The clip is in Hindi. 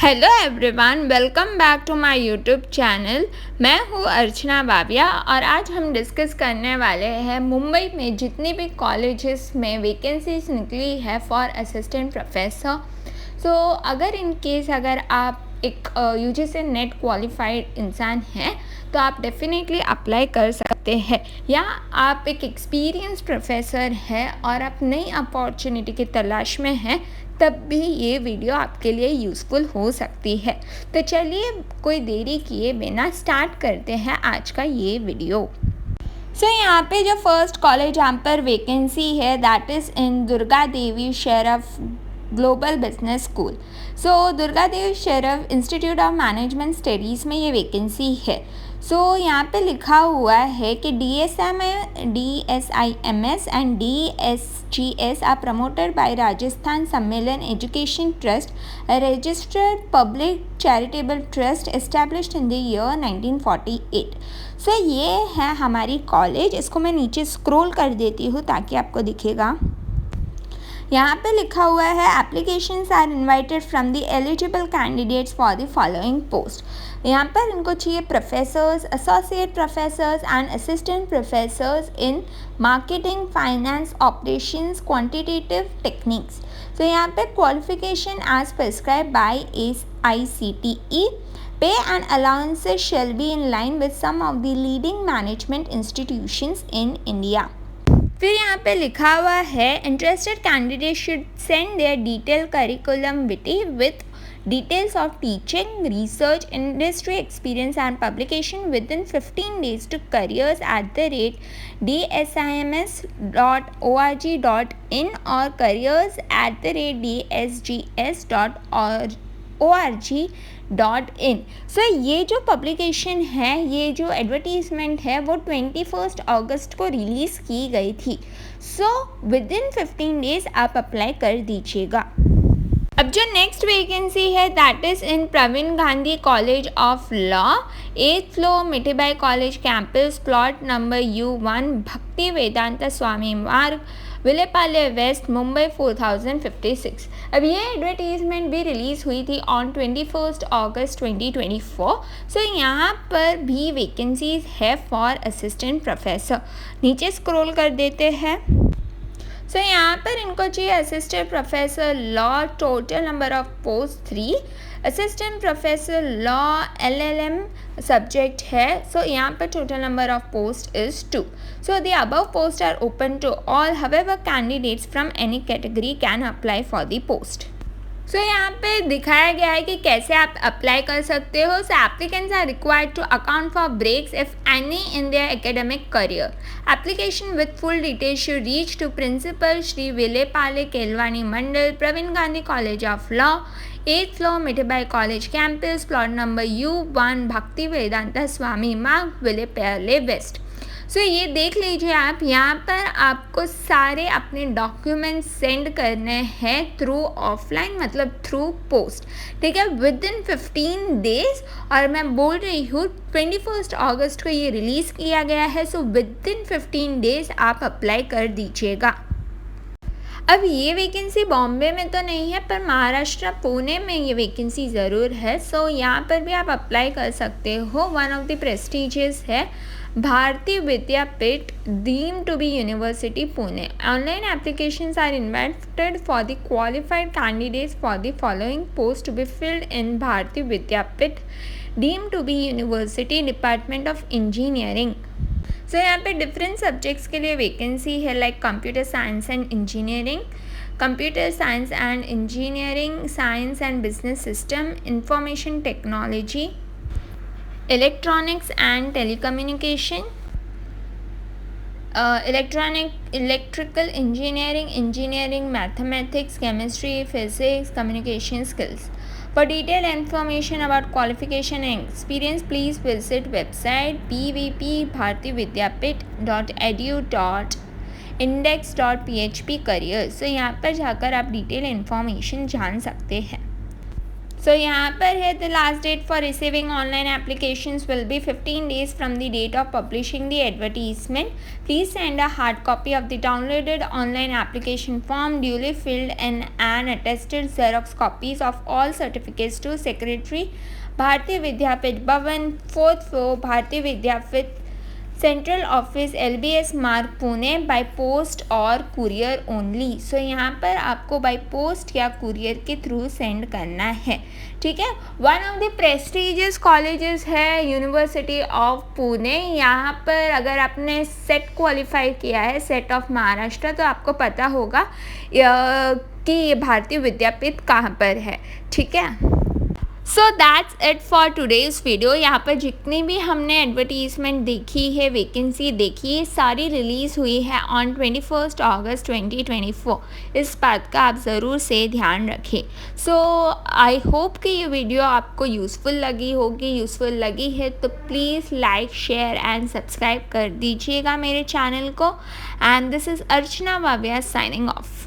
Hello everyone, welcome back to my YouTube channel. मैं हूँ अर्चना बाबिया और आज हम डिस्कस करने वाले हैं मुंबई में जितनी भी कॉलेजेस में वैकेंसीज निकली है फॉर असिस्टेंट प्रोफेसर। सो अगर आप एक यूजीसी नेट क्वालिफाइड इंसान हैं तो आप डेफिनेटली अप्लाई कर सकते हैं, या आप एक एक्सपीरियंस प्रोफेसर हैं और आप नई अपॉर्चुनिटी की तलाश में हैं, तब भी ये वीडियो आपके लिए यूज़फुल हो सकती है। तो चलिए कोई देरी किए बिना स्टार्ट करते हैं आज का ये वीडियो। यहाँ पे जो फर्स्ट कॉलेज यहाँ पर वैकेंसी है that is in Durga Devi Sheroff global business school. Durga Devi Sheroff institute of management studies में ये वैकेंसी है। यहाँ पे लिखा हुआ है कि DSIMS and DSGS are promoted by Rajasthan Sammelan education trust, a registered public charitable trust established in the year 1948। ये है हमारी कॉलेज। इसको मैं नीचे स्क्रॉल कर देती हूँ ताकि आपको दिखेगा। यहाँ पे लिखा हुआ है applications are invited from the eligible candidates for the following post. यहाँ पर इनको चाहिए professors, associate professors and assistant professors in marketing, finance, operations, quantitative techniques. यहाँ पे qualification as prescribe by AICTE। Pay and allowances shall be in line with some of the leading management institutions in India. फिर यहाँ पे लिखा हुआ है interested candidate should send their detail curriculum vitae with details of teaching, research, industry experience and publication within 15 days to careers@dsims.org.in or careers@dsgs.org.in। ये जो पब्लिकेशन है, ये जो एडवर्टीज़मेंट है वो 21 अगस्त को रिलीज़ की गई थी। विदिन 15 डेज़ आप अप्लाई कर दीजिएगा। अब जो नेक्स्ट वैकेंसी है that is in Pravin Gandhi college of law, 8th floor Mithibai college campus, plot number U1, Bhakti Vedanta स्वामी मार्ग, विलेपाले वेस्ट, मुंबई 4056। अब ये एडवर्टीज़मेंट भी रिलीज़ हुई थी ऑन 21 अगस्त 2024। यहाँ पर भी वैकेंसीज है फॉर असिस्टेंट प्रोफेसर। नीचे स्क्रॉल कर देते हैं। यहाँ पर इनको चाहिए assistant professor law, total number of post 3, assistant professor law LLM subject है। यहाँ पर total number of post is 2। The above post are open to all, however candidates from any category can apply for the post. यहाँ पे दिखाया गया है कि कैसे आप अप्लाई कर सकते हो। Applicants are required to account for breaks if any in their academic career. Application with full details should reach to principal Shri Vile Parle Kelavani Mandal, Praveen Gandhi college of law, 8th floor Mithibai college campus, plot number U1, Bhakti Vedanta स्वामी मार्ग, विलेपाले वेस्ट। ये देख लीजिए आप, यहाँ पर आपको सारे अपने डॉक्यूमेंट्स सेंड करने हैं थ्रू ऑफलाइन, मतलब थ्रू पोस्ट, ठीक है, विदिन 15 डेज। और मैं बोल रही हूँ 21 अगस्त को ये रिलीज़ किया गया है। विदिन 15 डेज आप अप्लाई कर दीजिएगा। अब ये वैकेंसी बॉम्बे में तो नहीं है, पर महाराष्ट्र पुणे में ये वैकेंसी ज़रूर है। यहाँ पर भी आप अप्लाई कर सकते हो। वन ऑफ द प्रेस्टिजियस है Bharati Vidyapeeth deemed to be University Pune. Online applications are invited for the qualified candidates for the following posts to be filled in Bharati Vidyapeeth deemed to be University, Department of Engineering। यहाँ पे डिफरेंट सब्जेक्ट्स के लिए वैकेंसी है, like computer science and engineering, computer science and engineering, science and business system, information technology, electronics and telecommunication, electrical engineering, engineering mathematics, chemistry, physics, communication skills. For detailed information about qualification and experience, please visit website pvpbharatividyapith.edu.index.php careers। यहाँ पर जाकर आप डिटेल इन्फॉर्मेशन जान सकते हैं। सो यहाँ पर है the last date for receiving online applications will be 15 days from the date of publishing the advertisement. Please send a hard copy of the downloaded online application form duly filled and attested xerox copies of all certificates to secretary Bharati Vidyapeeth भवन, 4th floor, भारतीय विद्यापीठ, सेंट्रल ऑफिस, LBS मार्ग, पुणे, बाय पोस्ट और कुरियर ओनली. सो यहाँ पर आपको बाय पोस्ट या कुरियर के थ्रू सेंड करना है. ठीक है. One of the prestigious colleges है यूनिवर्सिटी ऑफ पुणे. यहाँ पर अगर आपने सेट क्वालिफाई किया है, सेट ऑफ महाराष्ट्र, तो आपको पता होगा कि ये भारतीय विद्यापीठ कहाँ पर है. ठीक है. So that's it for today's video. यहाँ पर जितनी भी हमने एडवर्टीज़मेंट देखी है, वैकेंसी देखी है, सारी रिलीज़ हुई है ऑन 21 अगस्त 2024. इस बात का आप ज़रूर से ध्यान रखें. सो आई होप कि ये वीडियो आपको यूज़फुल लगी होगी. यूज़फुल लगी है तो please like, share and subscribe कर दीजिएगा मेरे चैनल को. And this is Archana Vavia signing of.